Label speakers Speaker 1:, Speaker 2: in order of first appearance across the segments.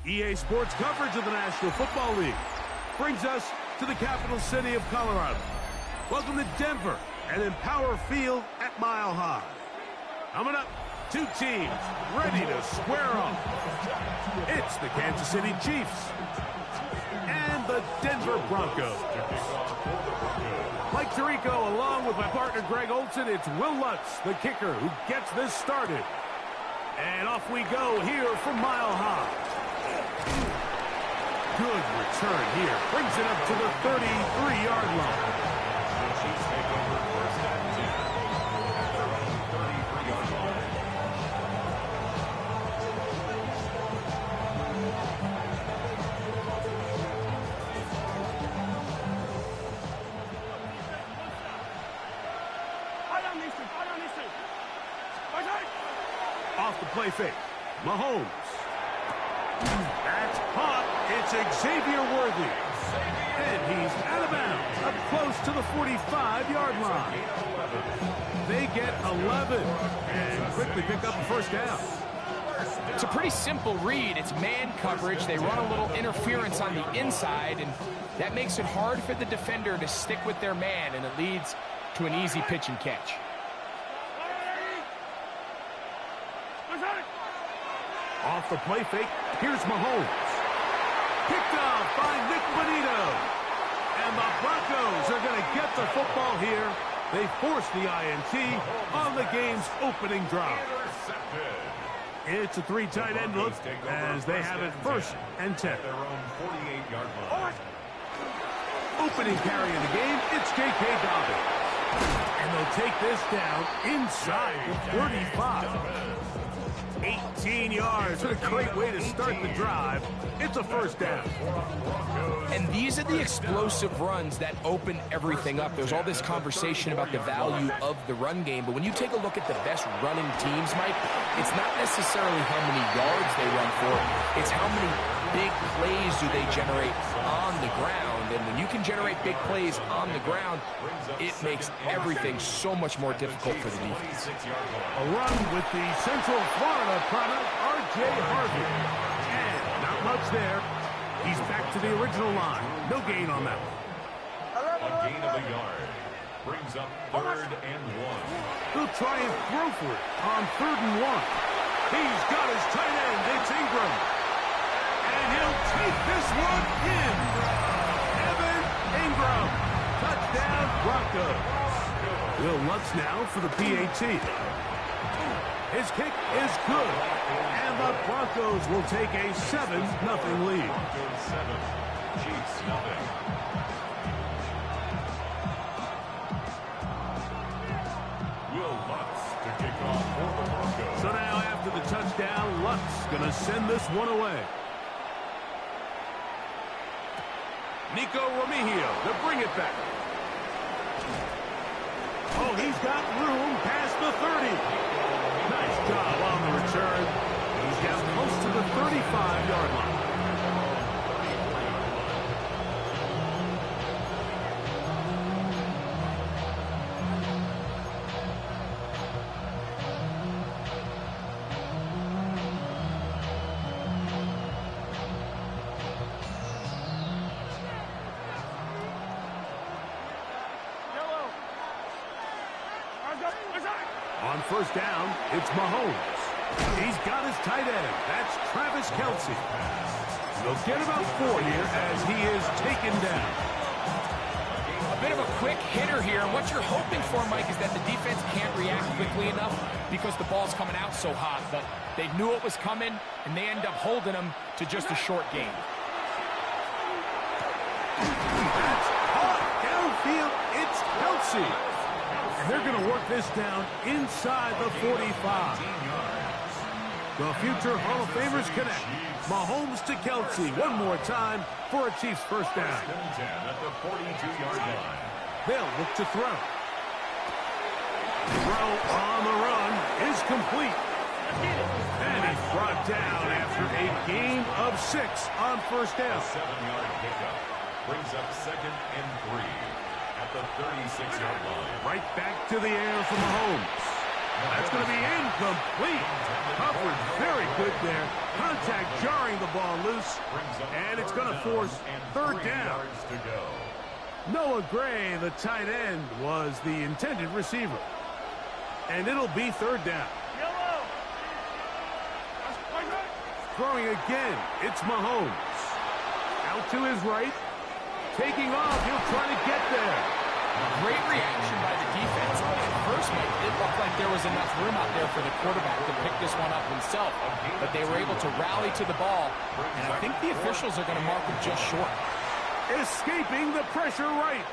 Speaker 1: EA Sports coverage of the National Football League brings us to the capital city of Colorado. Welcome to Denver and Empower Field at Mile High. Coming up, two teams ready to square off. It's the Kansas City Chiefs and the Denver Broncos. Mike Tirico along with my partner Greg Olson. It's Will Lutz, the kicker, who gets this started. And off we go here from Mile High. Good return here. Brings it up to the 33-yard line. The Chiefs take over first and 10 at their own 33-yard line. Off the play fake. Mahomes. That's caught. It's Xavier Worthy. And he's out of bounds, up close to the 45-yard line. They get 11 and quickly pick up the first down.
Speaker 2: It's a pretty simple read. It's man coverage. They run a little interference on the inside, and that makes it hard for the defender to stick with their man, and it leads to an easy pitch and catch.
Speaker 1: Off the play fake, here's Mahomes. Picked off by Nick Bonito. And the Broncos are going to get the football here. They force the INT on the game's opening drive. It's a three tight end look as they have it first and 10. Opening carry in the game, it's J.K. Dobbins. And they'll take this down inside the 35. 18 yards. What a great way to start the drive. It's a first down.
Speaker 2: And these are the explosive runs that open everything up. There's all this conversation about the value of the run game, but when you take a look at the best running teams, Mike, it's not necessarily how many yards they run for. It's how many big plays do they generate on the ground. And when you can generate big plays on the ground, it makes everything so much more difficult for the defense.
Speaker 1: A run with the Central Florida product, R.J. Harvey. And not much there. He's back to the original line. No gain on that one.
Speaker 3: A gain of a yard. Brings up 3rd and 1.
Speaker 1: He'll try and throw for it on 3rd and 1. He's got his tight end. It's Ingram. And he'll take this one in. Ingram, touchdown Broncos. Will Lutz now for the PAT. His kick is good, and the Broncos will take a 7-0 lead.
Speaker 3: Broncos 7, Chiefs 0. Will Lutz to kick off for the Broncos.
Speaker 1: So now after the touchdown, Lutz gonna send this one away. Nico Remigio to bring it back. Oh, he's got room past the 30. Nice job on the return. He's down close to the 35-yard line. On first down, it's Mahomes. He's got his tight end. That's Travis Kelce. They'll get about 4 here as he is taken down.
Speaker 2: A bit of a quick hitter here, and what you're hoping for, Mike, is that the defense can't react quickly enough because the ball's coming out so hot. But they knew it was coming, and they end up holding them to just a short gain.
Speaker 1: That's caught downfield. It's Kelce. And they're going to work this down inside the 45. The future Hall of Famers connect. Mahomes to Kelce one more time for a Chiefs first down.
Speaker 3: At the 42-yard line.
Speaker 1: They'll look to throw. Throw on the run is complete. And he's brought down after a gain of 6 on first down.
Speaker 3: A 7-yard pickup brings up 2nd and 3 at the 36-yard line.
Speaker 1: Right back to the air for Mahomes. That's going to be incomplete. Coverage very good there. Contact jarring the ball loose. And it's going to force third down. Noah Gray, the tight end, was the intended receiver. And it'll be third down. Throwing again, it's Mahomes. Out to his right. Taking off, he'll try to get there.
Speaker 2: Great reaction by the defense. At first, Mike, it looked like there was enough room out there for the quarterback to pick this one up himself. But they were able to rally to the ball. And I think the officials are going to mark him just short.
Speaker 1: Escaping the pressure right.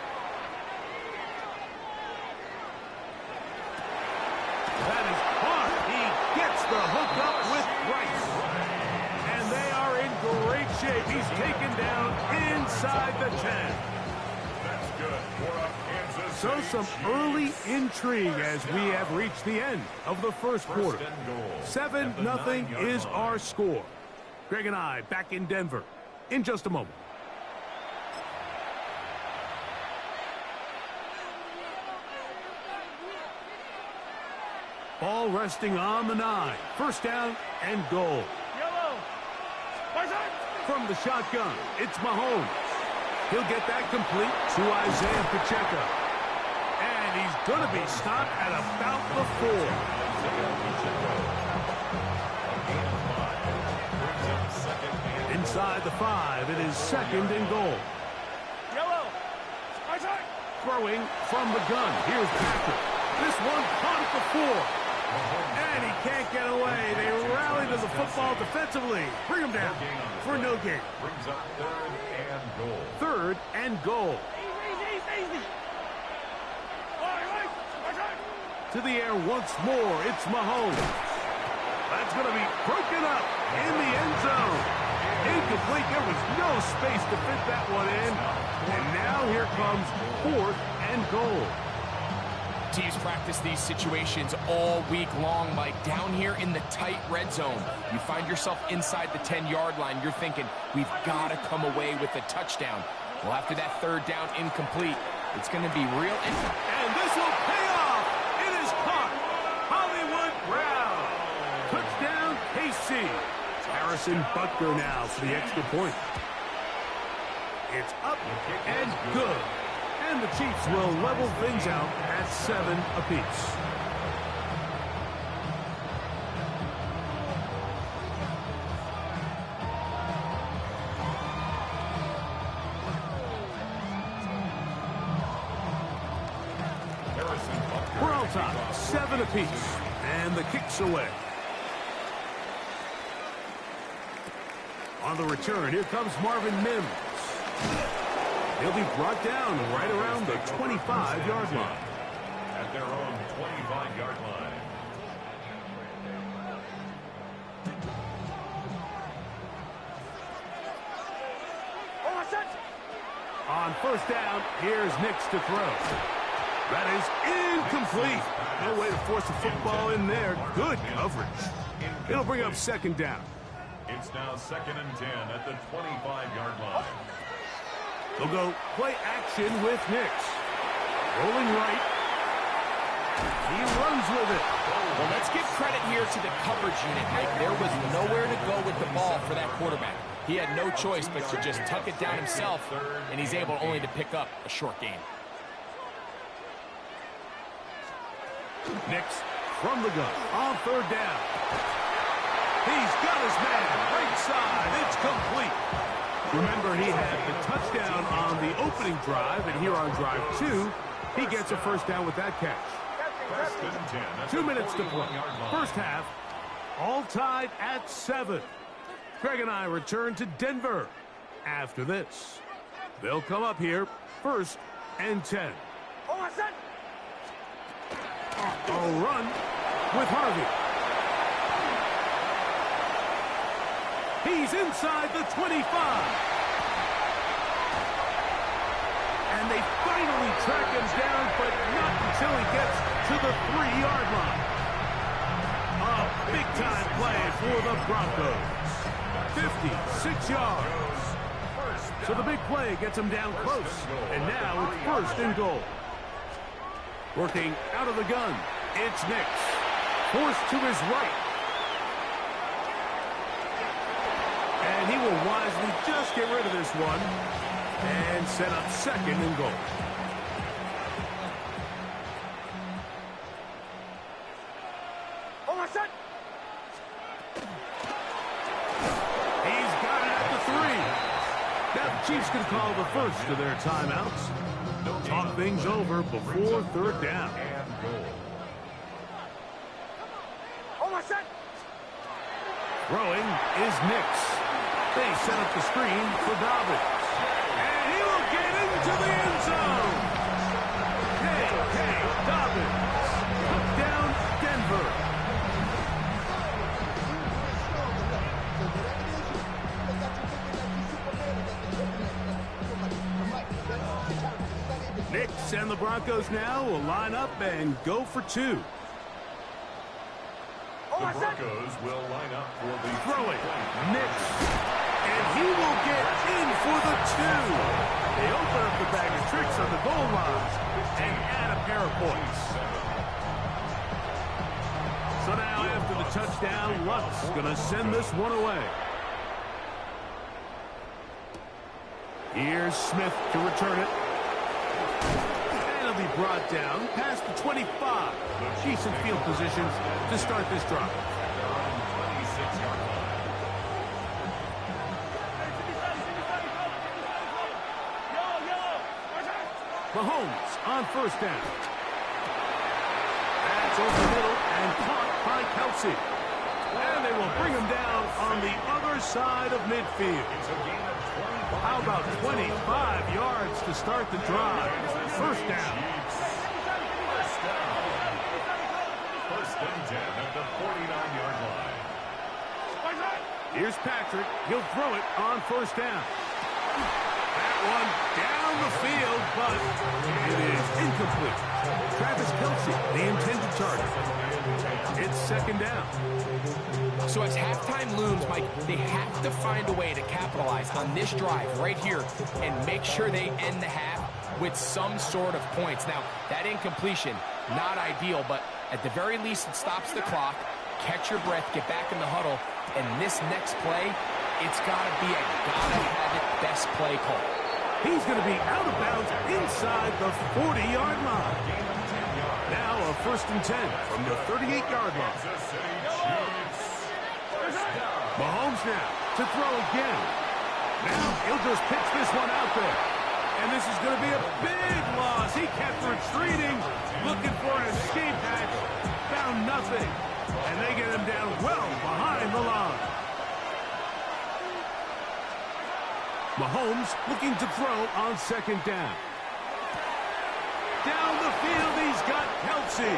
Speaker 1: That is caught. He gets the hook up with Rice. And they are in great shape. He's taken down inside the 10.
Speaker 3: That's good for a Kansas
Speaker 1: So
Speaker 3: City
Speaker 1: some
Speaker 3: Chiefs.
Speaker 1: early intrigue as we have reached the end of the first quarter. 7-0 is our score. Greg and I back in Denver in just a moment. Ball resting on the 9. First down and goal. From the shotgun, it's Mahomes. He'll get that complete to Isaiah Pacheco. And he's going to be stopped at about the 4. Inside the 5, it is second and goal. Throwing from the gun. Here's Patrick. This one caught at the 4. And he can't get away. They rally to the football defensively. Bring him down for no gain.
Speaker 3: Brings up third and goal.
Speaker 1: Third and goal. To the air once more. It's Mahomes. That's going to be broken up in the end zone. Incomplete. There was no space to fit that one in. And now here comes fourth and goal.
Speaker 2: Teams practice these situations all week long, Mike. Down here in the tight red zone, you find yourself inside the 10-yard line. You're thinking, we've got to come away with a touchdown. Well, after that third down incomplete, it's going to be real.
Speaker 1: And this will pay off. It is caught. Hollywood Brown. Touchdown, KC. Harrison Butker now for the extra point. It's up and good. And the Chiefs will level things out at 7 apiece. We're all tied, 7 apiece. And the kick's away. On the return, here comes Marvin Mims. He'll be brought down right around the 25-yard line.
Speaker 3: At their own 25-yard line.
Speaker 1: On first down, here's Nix to throw. That is incomplete. No way to force the football in there. Good coverage. It'll bring up second down.
Speaker 3: It's now 2nd and 10 at the 25-yard line.
Speaker 1: They'll go play action with Nix. Rolling right. He runs with it.
Speaker 2: Well, let's give credit here to the coverage unit, Mike. There was nowhere to go with the ball for that quarterback. He had no choice but to just tuck it down himself, and he's able only to pick up a short gain.
Speaker 1: Nix from the gun on third down. He's got his man right side. It's complete. Remember, he had the touchdown on the opening drive, and here on drive 2, he gets a first down with that catch. 2 minutes to play. First half, all tied at 7. Greg and I return to Denver after this. They'll come up here, 1st and 10. A run with Harvey. He's inside the 25. And they finally track him down, but not until he gets to the 3-yard line. A big-time play for the Broncos. 56 yards. So the big play gets him down close. And now it's 1st and goal. Working out of the gun, it's Nix. forced to his right. And he will wisely just get rid of this one and set up second and goal. He's got it at the 3. Now the Chiefs can call the first of their timeouts. Talk things over before third down. Throwing is Nix. They set up the screen for Dobbins. And he will get into the end zone. Hey, Dobbins. Took down Denver. Nix and the Broncos now will line up and go for 2.
Speaker 3: The Broncos will line up for the
Speaker 1: throwing. Nix. And he will get in for the 2. They open up the bag of tricks on the goal line and add a pair of points. So now after the touchdown, Luck's going to send this one away. Here's Smith to return it. And it'll be brought down past the 25. Decent field positions to start this drive. Mahomes on first down. That's over the middle and caught by Kelsey. And they will bring him down on the other side of midfield. How about 25 yards to start the drive? First down.
Speaker 3: First and 10 at the 49-yard line.
Speaker 1: Here's Patrick. He'll throw it on first down. That one down the field, but it is incomplete. Travis Kelsey, the intended target. It's second down.
Speaker 2: So as halftime looms, Mike, they have to find a way to capitalize on this drive right here and make sure they end the half with some sort of points. Now, that incompletion, not ideal, but at the very least it stops the clock. Catch your breath, get back in the huddle, and this next play, it's got to be a gotta-have-it best play call.
Speaker 1: He's going to be out of bounds inside the 40-yard line. Now a first and 10 from the 38-yard line. Mahomes now to throw again. Now he'll just pitch this one out there. And this is going to be a big loss. He kept retreating, looking for an escape hatch. Found nothing. And they get him down well behind the line. Mahomes looking to throw on second down. Down the field, he's got Kelsey.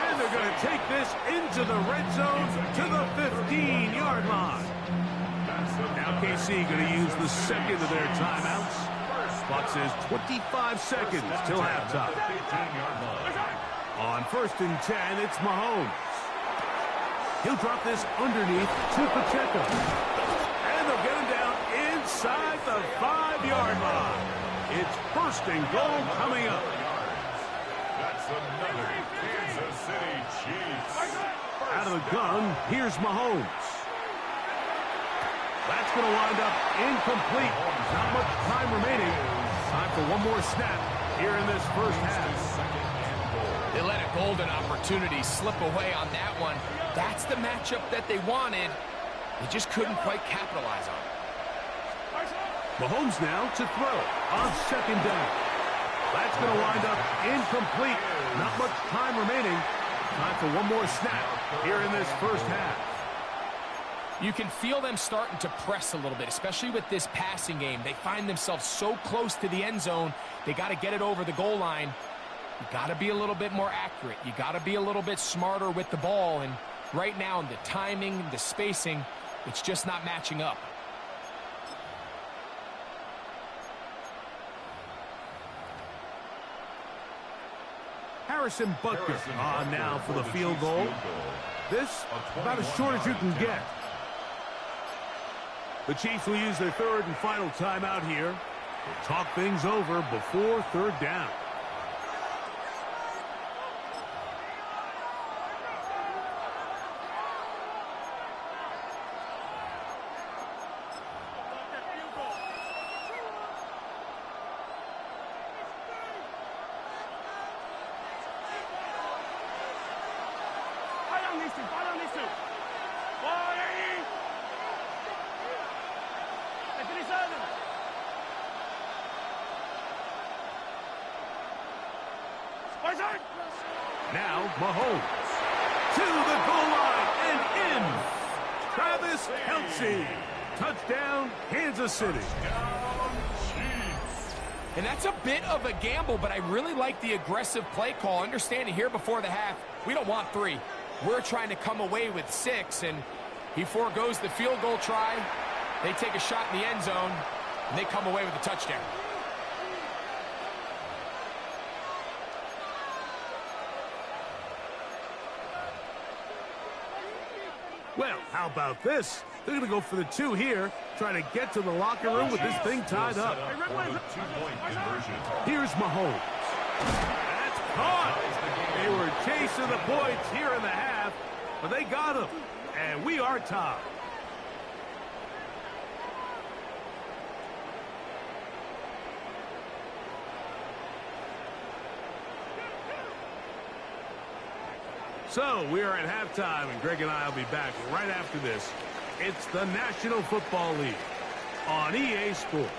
Speaker 1: And they're going to take this into the red zone to the 15-yard line. Now KC going to use the second of their timeouts. Clock says 25 seconds till halftime. On first and 10, it's Mahomes. He'll drop this underneath to Pacheco. And they'll get him down inside the 5-yard line. It's first and goal coming up.
Speaker 3: That's another Kansas City Chiefs.
Speaker 1: Out of the gun, here's Mahomes. That's going to wind up incomplete. Not much time remaining. Time for one more snap here in this first half.
Speaker 2: They let a golden opportunity slip away on that one. That's the matchup that they wanted. They just couldn't quite capitalize on it.
Speaker 1: Mahomes now to throw on second down. That's going to wind up incomplete. Not much time remaining. Time for one more snap here in this first half.
Speaker 2: You can feel them starting to press a little bit, especially with this passing game. They find themselves so close to the end zone. They got to get it over the goal line. You got to be a little bit more accurate. You got to be a little bit smarter with the ball. And right now, the timing, the spacing, it's just not matching up.
Speaker 1: Harrison Butker on now for the field goal. This about as short as you can get. The Chiefs will use their third and final timeout here to talk things over before third down. Now Mahomes to the goal line and in. Travis Kelce. Touchdown, Kansas City.
Speaker 2: And that's a bit of a gamble, but I really like the aggressive play call. Understanding here before the half, we don't want 3. We're trying to come away with 6, and he foregoes the field goal try. They take a shot in the end zone, and they come away with a touchdown.
Speaker 1: Well, how about this? They're going to go for the 2 here, trying to get to the locker room with this thing tied up. Here's Mahomes. That's caught. They were chasing the points here in the half, but they got him, and we are tied. So we are at halftime, and Greg and I will be back right after this. It's the National Football League on EA Sports.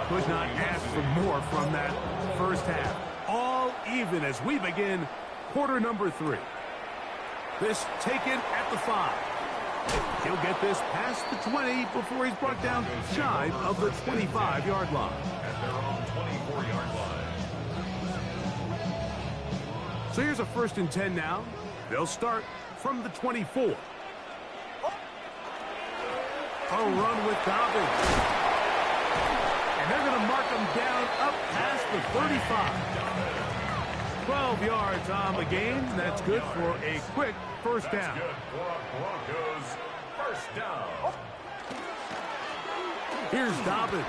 Speaker 1: Could not ask for more from that first half. All even as we begin quarter number 3. This taken at the 5. He'll get this past the 20 before he's brought down shy of the 25-yard line.
Speaker 3: At their own 24-yard line.
Speaker 1: So here's a 1st and 10 now. They'll start from the 24. A run with Dobbins. And they're going to mark him down up past the 35. 12 yards on the game. That's good for a quick first down.
Speaker 3: Good for a Broncos first down.
Speaker 1: Here's Dobbins.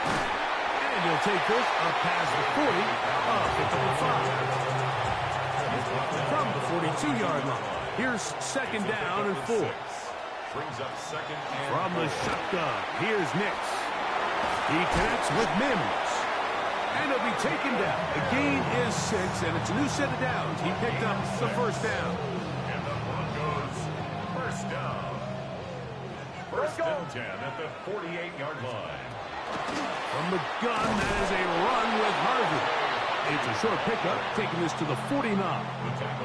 Speaker 1: And he'll take this up past the 40 of the 25. From the 42-yard line. Here's 2nd down and 4.
Speaker 3: Brings up 2nd and
Speaker 1: From the shotgun, here's Nix. He connects with Mims. And he'll be taken down. The gain is 6, and it's a new set of downs. He picked up the first down.
Speaker 3: And the Broncos first down. 1st and 10 at the 48-yard line.
Speaker 1: From the gun, that is a run with Harvey. It's a short pickup, taking this to the 49.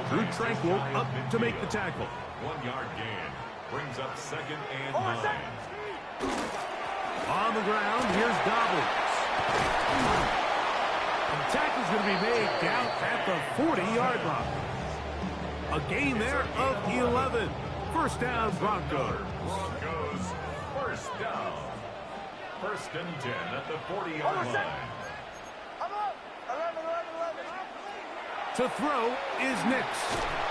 Speaker 1: Drew Tranquil up to make the tackle.
Speaker 3: 1-yard gain. Brings up 2nd and 9.
Speaker 1: On the ground, here's Dobbins. And the tackle's going to be made down at the 40-yard line. A gain there of 11. First down, Broncos.
Speaker 3: Broncos first down. 1st and 10 at the 40-yard line.
Speaker 1: To throw is Nix.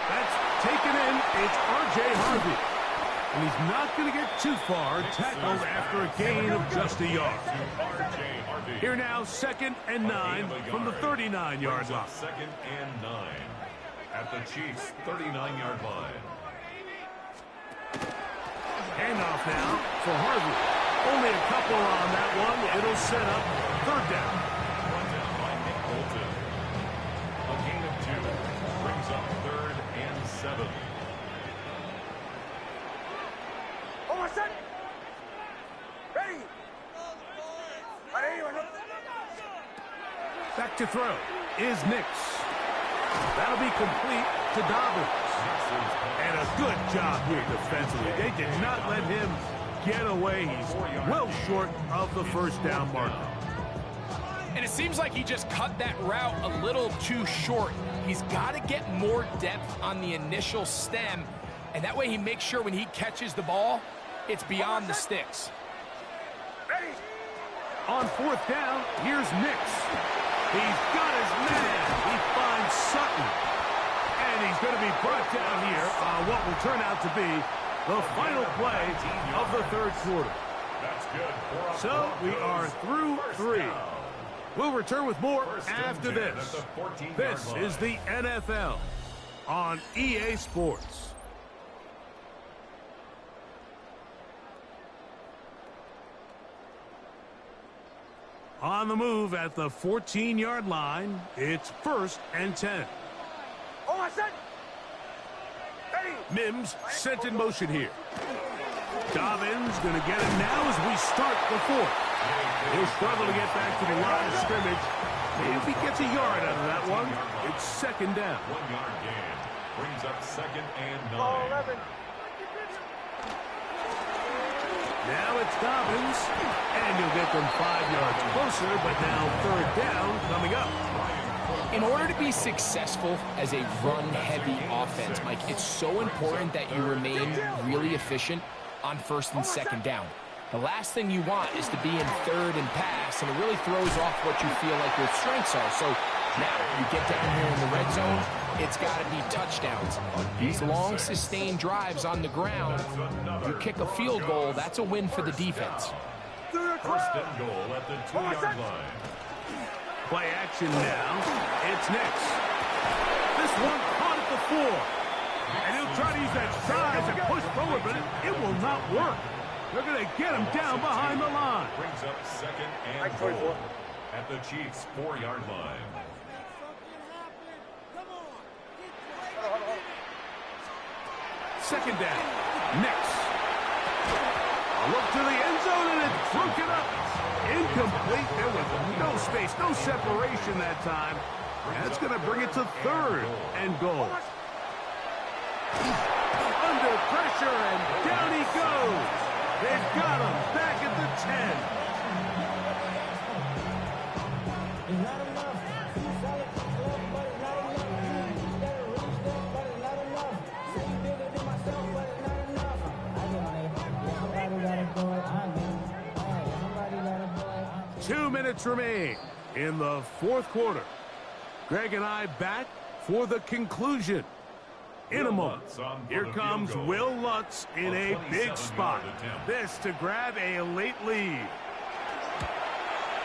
Speaker 1: That's taken in. It's R.J. Harvey. And he's not going to get too far, tackled after a gain of just a yard. Here now, 2nd and 9 from the 39-yard line.
Speaker 3: 2nd and 9 at the Chiefs' 39-yard line.
Speaker 1: Handoff now for Harvey. Only a couple on that one. It'll set up 3rd down.
Speaker 3: Brought down by Nick Bolton. A gain of 2 brings up 3rd and 7.
Speaker 1: Back to throw is Nix. That'll be complete to Dobbins. And a good job here defensively. They did not let him get away. He's well short of the first down marker.
Speaker 2: And it seems like he just cut that route a little too short. He's got to get more depth on the initial stem, and that way he makes sure when he catches the ball, it's beyond the sticks.
Speaker 1: On 4th down, here's Nix. He's got his man. He finds Sutton. And he's going to be brought down here on what will turn out to be the final play of the 3rd quarter.
Speaker 3: That's good.
Speaker 1: So we are through 3. We'll return with more after this. This is the NFL on EA Sports. On the move at the 14-yard line, it's 1st and 10.
Speaker 4: Oh, I said, ready.
Speaker 1: Mims sent in motion here. Dobbins going to get it now as we start the fourth. He'll struggle to get back to the line of scrimmage. If he gets a yard out of that one, it's second down.
Speaker 3: 1 yard gain. Brings up 2nd and 9.
Speaker 1: Now it's Dobbins, and you'll get them 5 yards closer, but now third down coming up.
Speaker 2: In order to be successful as a run-heavy offense, Mike, it's so important that you remain really efficient on 1st and 2nd down. The last thing you want is to be in 3rd and pass, and it really throws off what you feel like your strengths are. So now you get down here in the red zone, it's got to be touchdowns. These long, sustained drives on the ground, you kick a field goal, that's a win for the defense.
Speaker 3: 1st and goal at the 2-yard line.
Speaker 1: Play action now. It's next. This one caught at the 4. And he'll try to use that size and push forward, but it will not work. They're going to get him down behind the line.
Speaker 3: Brings up 2nd and goal at the Chiefs' 4-yard line.
Speaker 1: Second down. Next. A look to the end zone, and it's broken up. Incomplete. There was no space, no separation that time. That's going to bring it to 3rd and goal. Under pressure, and down he goes. They've got him back at the 10. 2 minutes remain in the 4th quarter. Greg and I back for the conclusion. In a moment, here comes Will Lutz in a big spot. This to grab a late lead.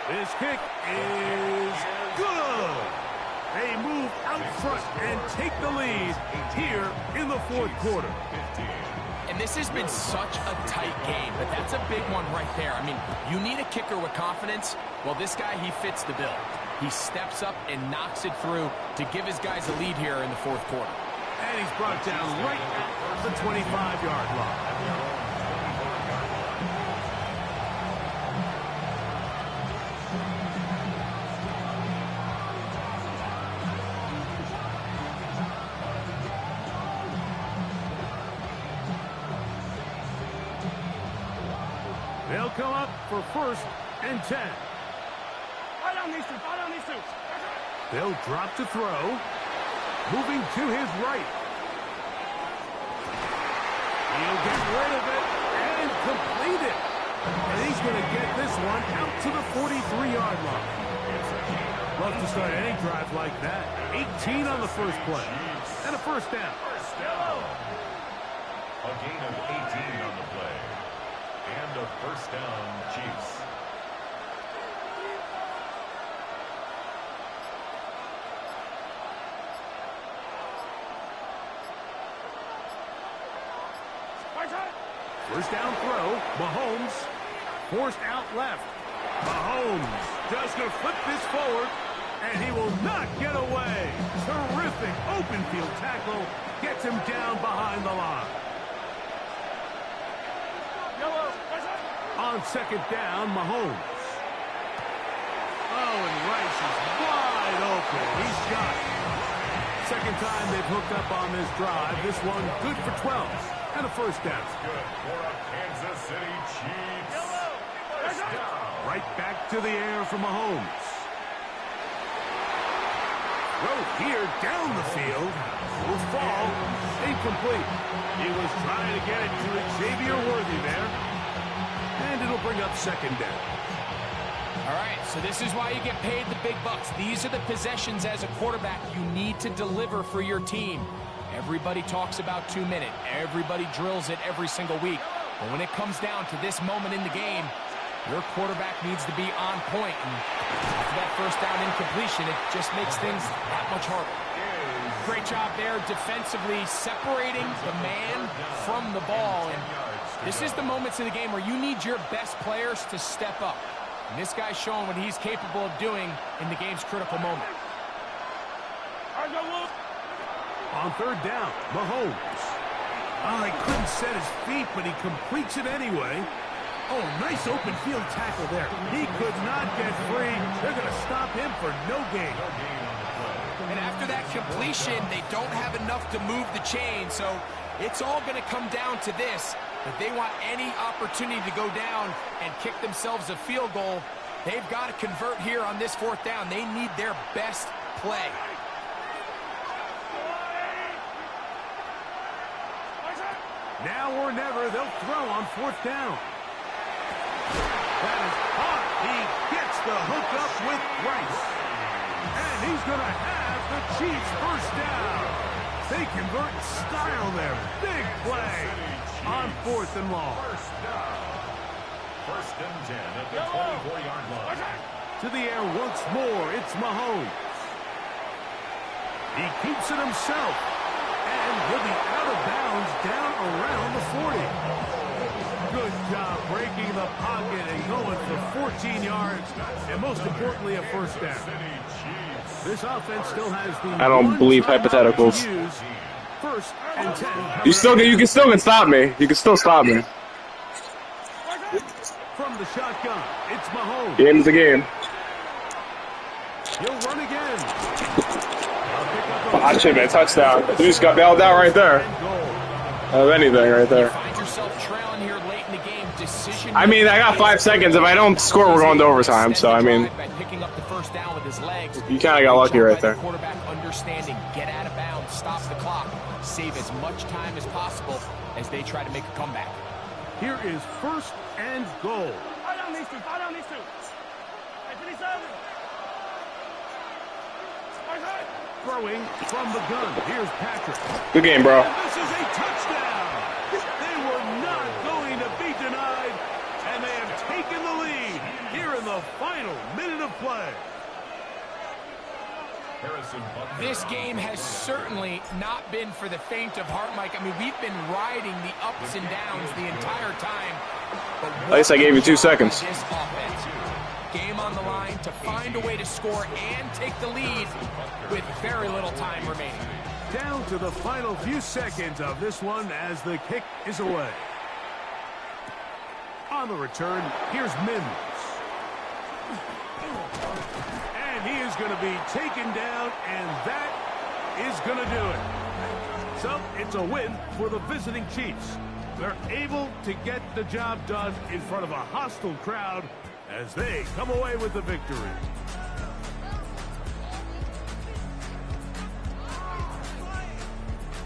Speaker 1: This kick is good. They move out front and take the lead here in the 4th quarter.
Speaker 2: And this has been such a tight game, but that's a big one right there. I mean, you need a kicker with confidence. Well, this guy, he fits the bill. He steps up and knocks it through to give his guys a lead here in the 4th quarter.
Speaker 1: And he's brought down right at the 25-yard line. They'll come up for 1st and 10. They'll drop to throw. Moving to his right. He'll get rid of it and complete it. And he's going to get this one out to the 43-yard line. Love to start any drive like that. 18 on the first play. And a 1st down.
Speaker 3: A gain of 18 on the play. And a 1st down, Chiefs.
Speaker 1: First down throw. Mahomes forced out left. Mahomes just going to flip this forward, and he will not get away. Terrific open field tackle. Gets him down behind the line. On 2nd down, Mahomes. Oh, and Rice is wide open. He's got it. Second time they've hooked up on this drive. This one good for 12. And a 1st down.
Speaker 3: Good for a Kansas City Chiefs. 1st down.
Speaker 1: Right back to the air for Mahomes. Throw here down the field. Will fall. Incomplete. He was trying to get it to Xavier Worthy there. And it'll bring up 2nd down.
Speaker 2: All right, so this is why you get paid the big bucks. These are the possessions as a quarterback you need to deliver for your team. Everybody talks about 2-minute. Everybody drills it every single week. But when it comes down to this moment in the game, your quarterback needs to be on point. And after that 1st down incompletion, it just makes things that much harder. Great job there defensively, separating the man from the ball. And this is the moments of the game where you need your best players to step up. And this guy's showing what he's capable of doing in the game's critical moment.
Speaker 1: On 3rd down, Mahomes. Oh, he couldn't set his feet, but he completes it anyway. Oh, nice open field tackle there. He could not get free. They're going to stop him for no gain.
Speaker 2: And after that completion, they don't have enough to move the chain, so it's all going to come down to this. If they want any opportunity to go down and kick themselves a field goal, they've got to convert here on this 4th down. They need their best play.
Speaker 1: Now or never, they'll throw on 4th down. That is hot. He gets the hook up with Rice. And he's going to have the Chiefs 1st down. They convert in style there. Big play on 4th and long.
Speaker 3: 1st and 10 at the 24-yard line.
Speaker 1: To the air once more, it's Mahomes. He keeps it himself. And he'll be out of bounds down around the 40. Good job breaking the pocket and going for 14 yards. And most importantly, a 1st down. This offense still has the
Speaker 4: I don't believe hypotheticals.
Speaker 1: 1st and 10.
Speaker 4: You can still stop me. You can still stop me.
Speaker 1: From the shotgun, it's Mahomes.
Speaker 4: Game's a game.
Speaker 1: He'll run again.
Speaker 4: Watch him, man. Touchdown. You just got bailed out right there. Of anything right there.
Speaker 2: Find yourself trailing here late in the game. Decision.
Speaker 4: I mean, I got 5 seconds. If I don't score, we're going to overtime. So, I mean,
Speaker 2: picking up the 1st down with his legs.
Speaker 4: You kind of got lucky right there.
Speaker 2: Quarterback understanding, get out of bounds, stop the clock, save as much time as possible as they try to make a comeback.
Speaker 1: Here is 1st and goal. Throwing from the gun. Here's Patrick.
Speaker 4: Good game, bro.
Speaker 1: And this is a touchdown. They were not going to be denied, and they have taken the lead here in the final minute of play.
Speaker 2: This game has certainly not been for the faint of heart, Mike. I mean, we've been riding the ups and downs the entire time. But
Speaker 4: at least I gave you 2 seconds.
Speaker 2: This offense, game on the line to find a way to score and take the lead with very little time remaining.
Speaker 1: Down to the final few seconds of this one as the kick is away. On the return, here's Mims. And he is going to be taken down, and that is going to do it. So it's a win for the visiting Chiefs. They're able to get the job done in front of a hostile crowd as they come away with the victory.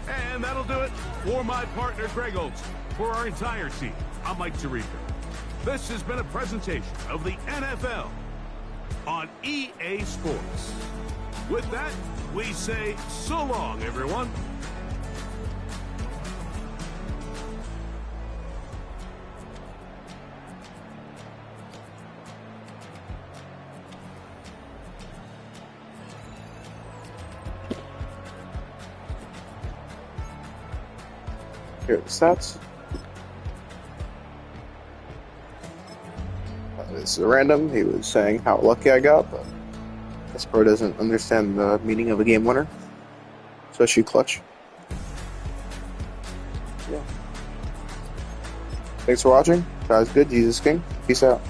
Speaker 1: And that'll do it for my partner, Greg Olson. For our entire team, I'm Mike Tirico. This has been a presentation of the NFL on EA Sports. With that, we say so long, everyone.
Speaker 4: Here are the stats. This is random. He was saying how lucky I got, but this pro doesn't understand the meaning of a game winner, especially clutch. Yeah. Thanks for watching. God's good. Jesus King. Peace out.